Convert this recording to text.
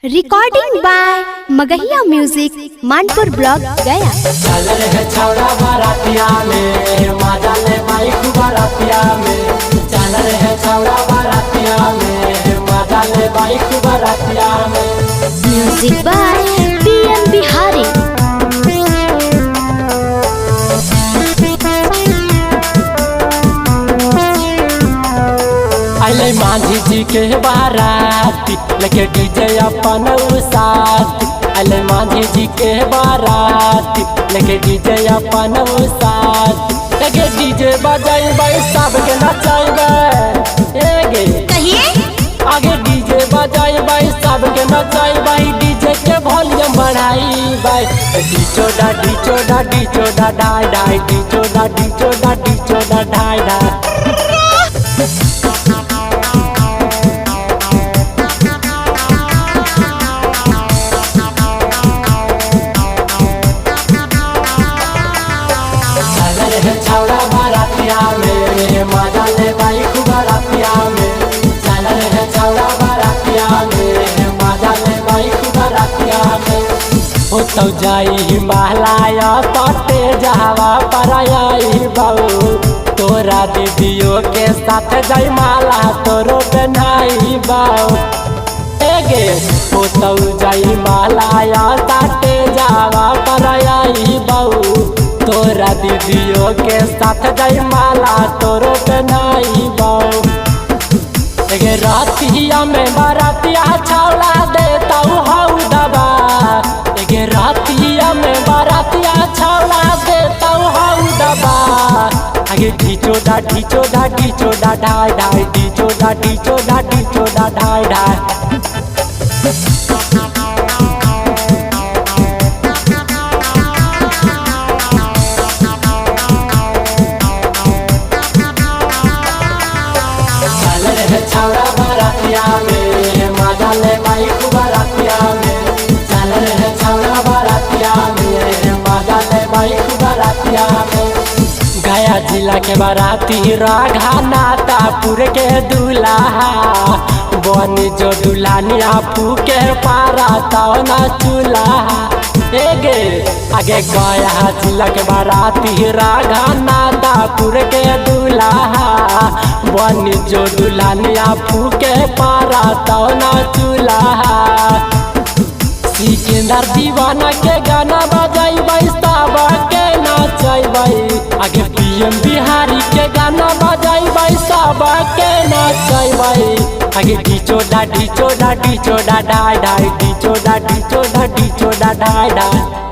Recording by Magahiya music Manpur block Gaya. चल रे छौड़ा बारातिया में मजा ले बाइक बारातिया में। चल रे छौड़ा बारातिया में मजा ले बाइक बारातिया में। Music by PM Bihari. अले माझी जी के बाराती लेके डीजे अपन साथ। अले माझी जी के बाराती लेके डीजे अपन साथ। लेके डीजे बजाइबे सबके नचाइबे। गे कहिए आगे डीजे बजाइबे सबके नचाइबे। डीजे के वॉल्यूम बढ़ाइबे। डीचोडा डीचोडा डीचोडा ढाई ढाई डीचोडा डीचोडा डीचोडा ढाई ढाई। छौड़ा बारातिया में मजा ले बाइक बारातिया में। चल रे छौड़ा बारातिया में मजा ले बाइक बारातिया में। हो तो जाई हिमालय तटे जावा पर आई बाऊ। तोरा दीदियों के साथ जाई माला तोरो बनाई बाऊ। गे हो तो जाई हिमालय तटे जावा पर आई बाऊ। तोरा दीदियों के साथ जाई माला तोरो बनाई बाऊ। गे रातिया में बारातिया छौड़ा देता हऊ दबा। गे रातिया में बारातिया छौड़ा देता हऊ दबा। आगे ढीचोडा ढीचोडा ढीचोडा ढाई ढाई ढीचोडा ढीचोडा ढीचोडा ढाई ढाई। छौड़ा बारातिया में मजा ले बाइक बारातिया में। चल रे छौड़ा बारातिया में मजा ले बाइक बारातिया में। गया जिला के बाराती राघा नातापुर के दूल्हा। बन जो दुल्हनिया फू के पारा तो ना चूल्हा। गे आगे गया जिला के बाराती राघा नातापुर के दूल्हा। बन जो दुल्हनिया फूके पारा तो ना चूल्हा। सिकंदर दीवाना के गाना बजाइबे सब के नचैबे। आगे पीएम बिहारी के गाना बजाइबे सब के नचैबे। आगे डीचोडा डीचोडा डीचोडा ढाई ढाई डीचोडा डीचोडा डीचोडा ढाई ढाई।